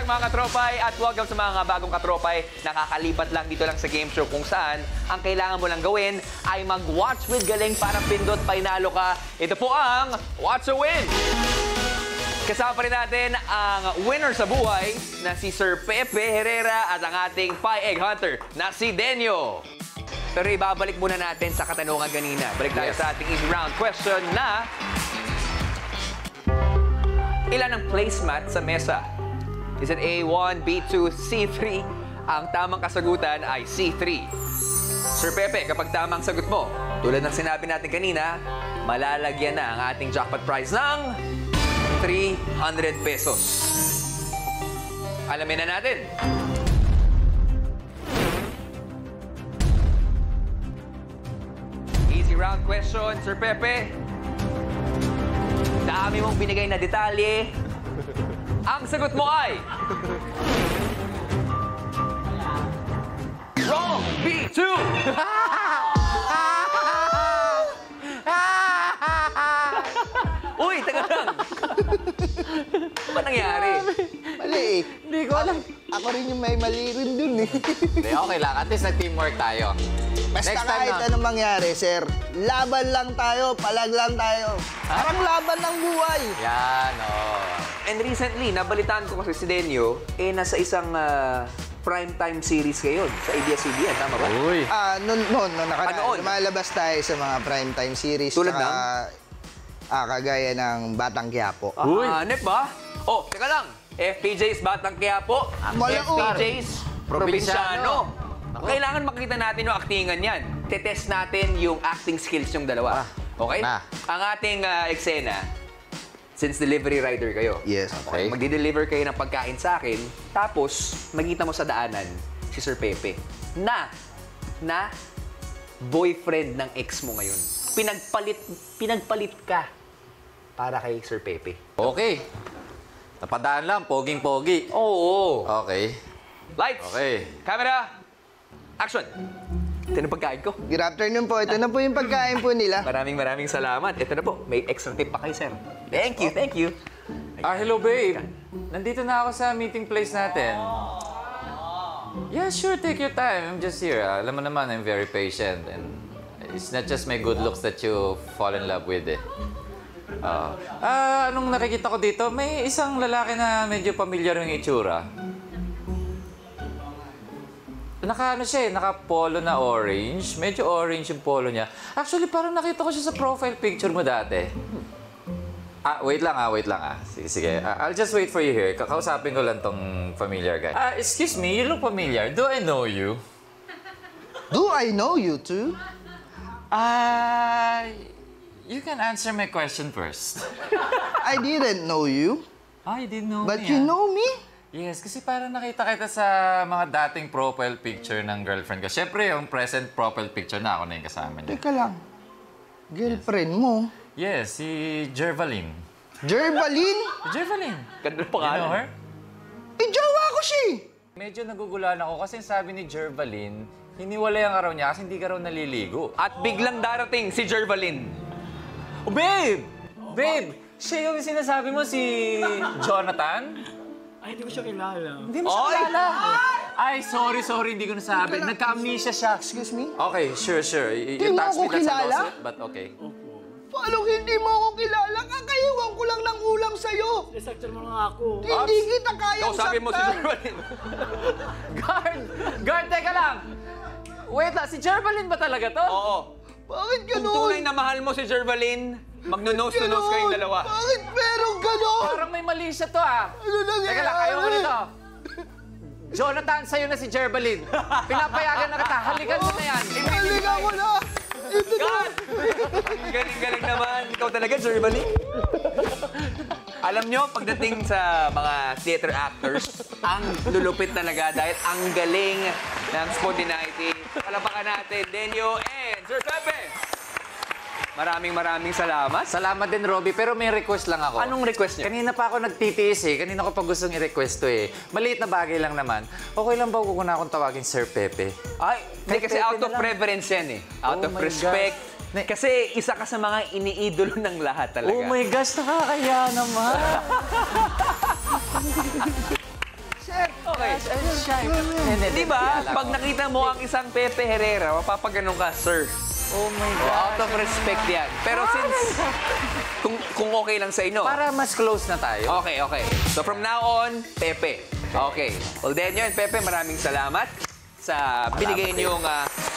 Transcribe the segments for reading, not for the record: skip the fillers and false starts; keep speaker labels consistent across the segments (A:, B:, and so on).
A: mga katropay at welcome sa mga bagong katropay. Nakakalipat lang dito lang sa game show kung saan ang kailangan mo lang gawin ay mag-watch with galing para pindot painalo ka. Ito po ang Watch or Win! Kasama pa rin natin ang winner sa buhay na si Sir Pepe Herrera at ang ating Pie Egg Hunter na si Denyo. Pero ibabalik muna natin sa katanungan kanina. Balik tayo sa ating easy round question na ilan ang placemat sa mesa? Is it A1, B2, C3? Ang tamang kasagutan ay C3. Sir Pepe, kapag tamang sagot mo, tulad ng sinabi natin kanina, malalagyan na ang ating jackpot prize ng 300 pesos. Alamin na natin. Easy round question, Sir Pepe. Dami mong binigay na detalye. Ang sagot mo ay... Wrong! B2! Uy, taga lang. Ano nangyari?
B: Mali eh.
C: Hindi ko alam.
B: Ako rin yung may mali rin dun eh.
C: Hindi, okay lang. At least nag-teamwork tayo.
B: Basta
C: Next time
B: kahit
C: na.
B: anong mangyari, sir, laban lang tayo, palag lang tayo. Parang laban ng buhay.
C: Yan, oh.
A: And recently, nabalitaan ko kasi si Denyo, nasa isang primetime series ngayon sa ABS-CBN. Tama ba?
C: Uy.
B: Noon, nakaraan.
A: Anoon?
B: Lumalabas tayo sa mga primetime series.
A: Tulad
B: tsaka,
A: ng?
B: kagaya ng Batang Quiapo.
C: Uy.
A: Hanep ba? Oh, teka lang. FPJ's Batang Quiapo.
B: Malaon.
A: FPJ's Provinciano. Kailangan makita natin yung actingan yan. Tetest natin yung acting skills yung dalawa. Okay?
C: Na.
A: Ang ating eksena, since delivery rider kayo.
B: Yes.
C: Okay.
A: Magdi-deliver kayo ng pagkain sa akin, tapos magkita mo sa daanan si Sir Pepe na boyfriend ng ex mo ngayon. Pinagpalit ka para kay Sir Pepe.
C: Okay. Napadaan lang, poging-pogi.
A: Oo.
C: Okay.
A: Lights.
C: Okay.
A: Camera. Action. Ito na pagkain ko.
B: Good afternoon po. Ito na po yung pagkain po nila.
A: Maraming salamat. Ito na po. May extra tip pa kayo, sir. Thank you, thank you.
C: Hello, babe. Nandito na ako sa meeting place natin. Yeah, sure. Take your time. I'm just here. Alam mo naman, I'm very patient. And it's not just my good looks that you fall in love with, eh. Anong nakikita ko dito? May isang lalaki na medyo pamilyar yung itsura. Naka polo na orange. Medyo orange yung polo niya. Actually, parang nakita ko siya sa profile picture mo dati. Wait lang. Sige. I'll just wait for you here. Kakausapin ko lang tong familiar guy. Excuse me, you look familiar. Do I know you?
B: Do I know you too?
C: You can answer my question first.
B: I didn't know you.
C: You didn't know
B: But
C: me,
B: you know me?
C: Yes, kasi parang nakita kita sa mga dating profile picture ng girlfriend ko. Siyempre, yung present profile picture na ako na yung kasama niya.
B: Teka lang. Girlfriend mo?
C: Yes, si Jervaline.
B: Jervaline?
C: Jervaline.
A: Ganda ng
C: You
A: pangalan.
C: know her?
B: Jowa ko siya.
C: Medyo nagugulan ako kasi sabi ni Jervaline, hiniwalay ang araw niya kasi hindi ka raw naliligo.
A: At biglang darating si Jervaline.
C: Oh, babe! Babe! Siya yung sinasabi mo si Jonathan?
D: Ay, hindi ko siya kilala.
C: Hindi mo siya kilala. Ay, sorry, hindi ko nasabi. Nagka-amnesia siya.
B: Excuse me?
C: Okay, sure.
B: Hindi
C: You
B: mo
C: touch
B: ako
C: me, that's a
B: kilala?
C: lawsuit, but okay.
B: Paano hindi mo ako kilala? Kakaiwan ko lang ng ulam sa'yo.
D: Desaktan mo lang ako.
B: Hindi kita kayang
A: Kausapin mo si
B: saktan.
A: Jervaline.
C: Guard, teka lang. Wait lang, si Jervaline ba talaga to?
A: Oo.
B: Bakit
A: Kung
B: gano'n?
A: tunay na mahal mo si Jervaline, magno-nose to nose kayong dalawa.
B: Bakit meron gano'n?
C: Parang may mali siya to, ah.
B: Ano nangyayari?
C: Teka lang, ayaw ko nito. Jonathan, sa'yo na si Jervaline. Pinapayagan na kita. Halikan mo na yan.
B: Halika ko na. Ito na.
A: God! Galing-galing naman. Ikaw talaga, Jervaline. Alam nyo, pagdating sa mga theater actors, ang lulupit talaga dahil ang galing ng spontaneity. Palapakan natin, Denyo and Sir Pepe. Maraming salamat.
C: Salamat din, Robby. Pero may request lang ako.
A: Anong request niyo?
C: Kanina pa ako nagtitiis eh. Kanina ko pa gustong i-request to eh. Maliit na bagay lang naman. Okay lang ba kung akong tawagin Sir Pepe?
A: Ay, hindi kasi
C: Pepe
A: out of
C: na lang.
A: preference yan eh. Out
C: Oh
A: of
C: my
A: respect.
C: gosh.
A: Kasi isa ka sa mga iniidolo ng lahat talaga.
C: Oh my gosh, nakakaya naman.
A: Okay. Di ba, pag nakita mo ang isang Pepe Herrera, mapapaganon ka, sir.
C: Oh my God.
A: Out of respect yan. Pero since, kung okay lang sa inyo.
C: Para mas close na tayo.
A: Okay, okay. So from now on, Pepe. Okay. Well, then yun, Pepe, maraming salamat sa binigay niyong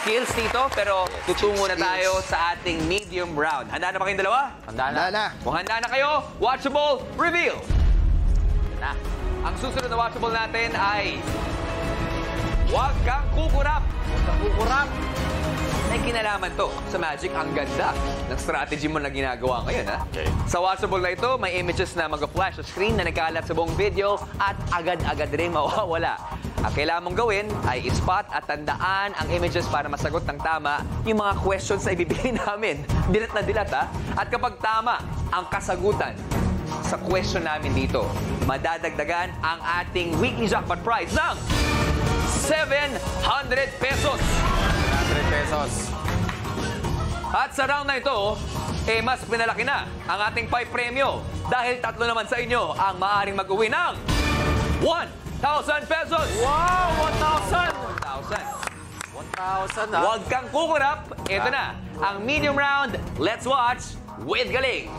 A: skills dito. Pero tutungo na tayo sa ating medium round. Handa na ba kayong dalawa?
C: Handa na.
B: Wala na.
A: Kung handa na kayo, watchable reveal! Na. Ang susunod na watchable natin ay Huwag Kang Kukurap! Kukurap! May kinalaman to sa Magic. Ang ganda ng strategy mo na ginagawa ngayon, ha?
C: Okay.
A: Sa watchable na ito, may images na mag-flash sa screen na nagkalat sa buong video at agad-agad rin mawawala. Ang kailangan mong gawin ay i-spot at tandaan ang images para masagot ng tama yung mga questions na ibibigay namin. Dilat na dilat, ha? At kapag tama ang kasagutan sa question namin dito, madadagdagan ang ating weekly jackpot prize ng 700 pesos.
C: 100 pesos.
A: At sa round na ito, mas pinalaki na ang ating 5 premyo dahil 3 naman sa inyo ang maaaring mag-uwi ng 1,000 pesos!
C: Wow! 1,000!
A: 1,000!
C: 1,000 ha?
A: Huwag kang kukurap. Ito na, ang medium round. Let's watch with Galing.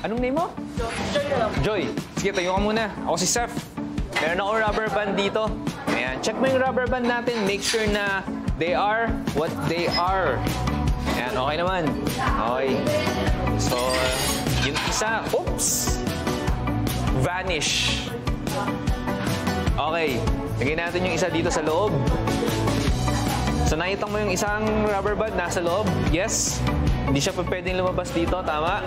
E: Anong name mo? Joy. Sige, tayo ka muna. Ako si Seth. Meron ako rubber band dito. Ayan. Check mo yung rubber band natin. Make sure na they are what they are. Ayan, okay naman. Okay. So, yung isa, oops! Vanish. Okay. Lagay natin yung isa dito sa loob. So, nakita mo yung isang rubber band nasa loob? Yes. Hindi siya pa pwedeng lumabas dito. Tama?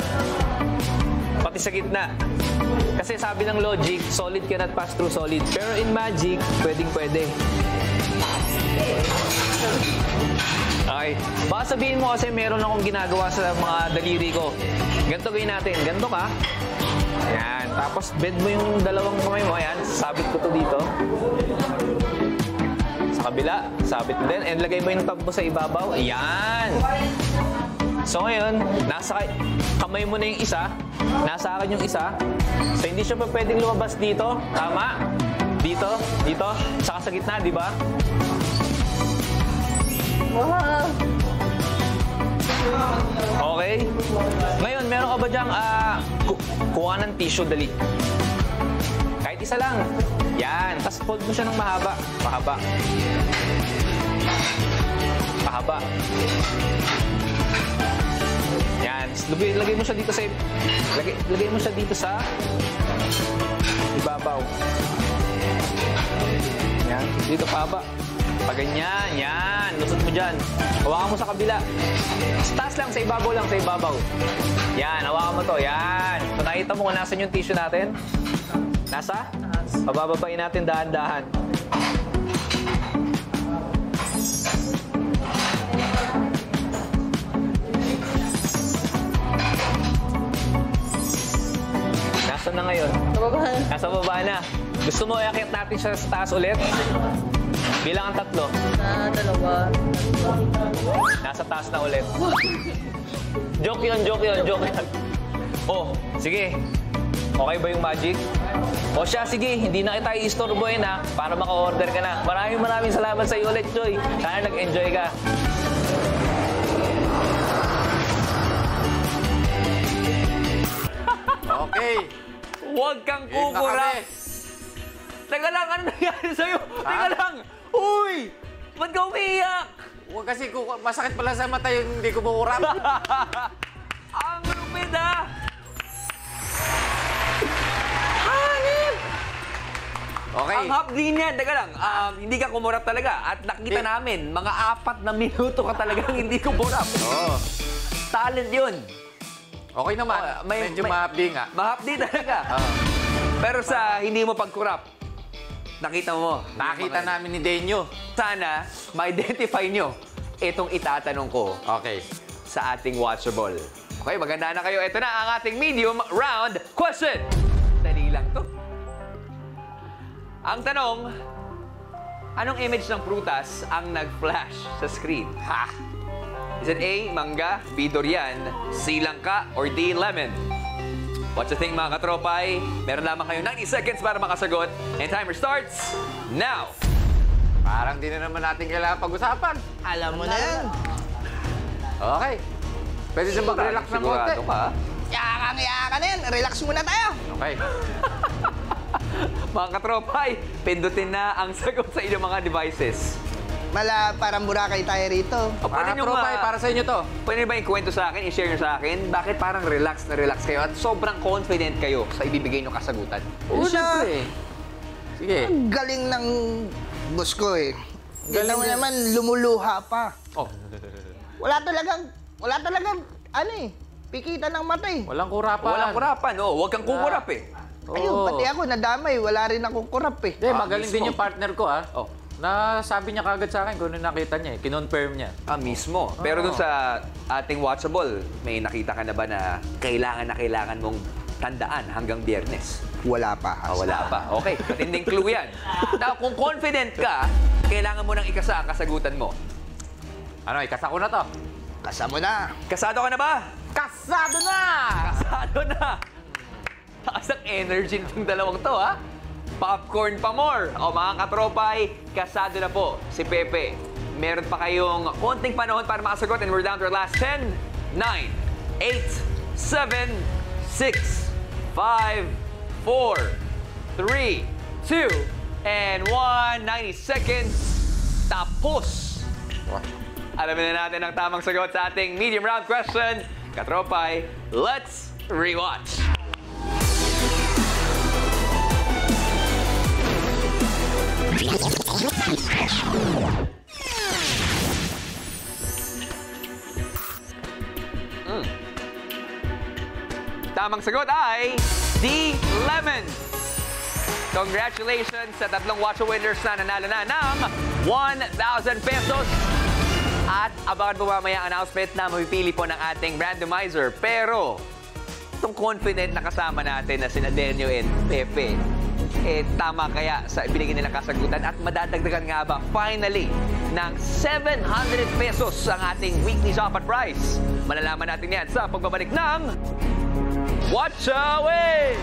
E: Pati sa gitna. Kasi sabi ng logic, solid cannot pass through solid. Pero in Magic, pwedeng-pwede. Okay. Baka sabihin mo kasi meron akong ginagawa sa mga daliri ko. Ganito gawin natin. Ganito ka. Ayan. Tapos bend mo yung dalawang kamay mo. Ayan. Sabit ko to dito. Sa kabila. Sabit mo din. And lagay mo yung tab mo sa ibabaw. Ayan. So ngayon, nasa kamay mo na yung isa, nasa akin yung isa. So hindi siya pa pwedeng lumabas dito. Tama? Dito, dito, saka sa gitna, di ba?
F: Wow!
E: Okay. Ngayon, meron ka ba dyang kuha ng tissue, dali? Kahit isa lang. Yan. Tapos fold mo siya ng mahaba. Mahaba. Mahaba. Yan. Lagay mo siya dito sa lagay mo siya dito sa ibabaw. Yan. Dito pahaba. Pag ganyan. Yan. Lusot mo dyan. Hawakan mo sa kabila. Sa taas lang. Sa ibabaw lang. Sa ibabaw. Yan. Hawakan mo to. Yan. So, nakita mo kung nasan yung tissue natin? Nasa? Pabababain natin dahan-dahan. Nasaan na ngayon?
F: Kababahan.
E: Nasa baba na. Gusto mo iakit natin siya sa taas ulit? Bilang ang 3.
F: Dalawa.
E: Nasa taas na ulit. Joke yun, joke yun, joke yun. Oh, sige. Okay ba yung Magic? O siya, sige. Hindi na kita i-istorbohin ha, para maka-order ka na. Maraming salamat sa iyo ulit, Joy. Sana nag-enjoy ka.
C: Okay.
A: Huwag kang
C: Game na
A: kukurap.
C: kami.
A: Teka lang, ano nangyari sa'yo? Teka lang. Uy! Ba't ka umiiyak?
C: Huwag kasi masakit pala sa mata yung hindi ko bukurap.
A: Ang lupit, ha?
C: Okay.
A: Ang hapdi niyan. Teka lang, hindi ka kumurap talaga. At nakita
C: Hindi.
A: namin, mga 4 na minuto ka talagang hindi kumurap.
C: Oo.
A: Talent yun.
C: Okay naman. Medyo mahapdi nga.
A: Mahapdi talaga. Pero sa hindi mo pagkurap, nakita mo.
C: Nakita namin ni Denyo.
A: Sana ma-identify nyo itong itatanong ko
C: Okay.
A: sa ating watchable. Okay, maganda na kayo. Ito na ang ating medium round question. Dali lang to. Ang tanong, anong image ng prutas ang nag-flash sa screen? Ha? Is it A, mangga, B, durian, C, langka, or D, lemon? What you think, mga katropay? Meron lamang kayo 90 seconds para makasagot. And timer starts now.
C: Parang di na naman natin kailangan pag-usapan.
B: Alam mo na yan.
C: Okay. Pwede na mag-relax ng konti.
A: Sigurado ka?
B: Yakang na yan. Relax muna tayo.
C: Okay.
A: Mga katropay, pindutin na ang sagot sa inyong mga devices.
B: Parang Boracay tayo rito.
A: O, pwede
C: Mga
A: nyo
C: tropay, para sa inyo to.
A: Pwede ba ikwento sa akin, i-share nyo sa akin, bakit parang relax na relax kayo at sobrang confident kayo sa ibibigay nyo kasagutan?
C: Oo,
B: Una.
C: syempre. Sige.
B: Ang galing ng boss ko eh. Kita mo naman, lumuluha pa.
C: Oh.
B: Wala talagang, ano eh, pikitan ng mata eh.
C: Walang kurapan.
A: Walang kurapan, no? Huwag kang kukurap eh.
B: Ayun,
C: Oo.
B: pati ako nadamay, wala rin akong kurap eh.
C: Hindi, magaling
A: mismo.
C: din yung partner ko, ah.
A: Oh.
C: Na sabi niya kagad sa akin kung ano nakita niya, kinonfirm niya.
A: Mismo. Pero dun sa ating watchable, may nakita ka na ba na kailangan mong tandaan hanggang Biyernes?
B: Wala pa.
A: Wala pa. Okay, matinding clue yan. Now, kung confident ka, kailangan mo nang ikasa ang kasagutan mo.
C: Ano, ikasa ko na to.
B: Kasa mo na.
A: Kasado ka na ba?
C: Kasado na!
A: Kasado na! Taas ang energy ng dalawang to, ha? Popcorn pa more. O mga katropay, kasado na po si Pepe. Meron pa kayong konting panahon para makasagot and we're down to our last 10, 9, 8, 7, 6, 5, 4, 3, 2, and 1. 90 seconds. Tapos. Alamin na natin ang tamang sagot sa ating medium round question. Katropay, let's rewatch. Tamang sagot ay D, lemon. Congratulations sa tatlong watch winners na nanalo na ng 1,000 pesos. At abangan po mamaya ang announcement na mapipili po ng ating randomizer. Pero, itong confident na kasama natin na sina Denyo and Pepe, tama kaya sa ibinigay nilang kasagutan at madadagdagan nga ba finally ng 700 pesos ang ating weekly jackpot prize? Malalaman natin yan sa pagbabalik ng Watch Away!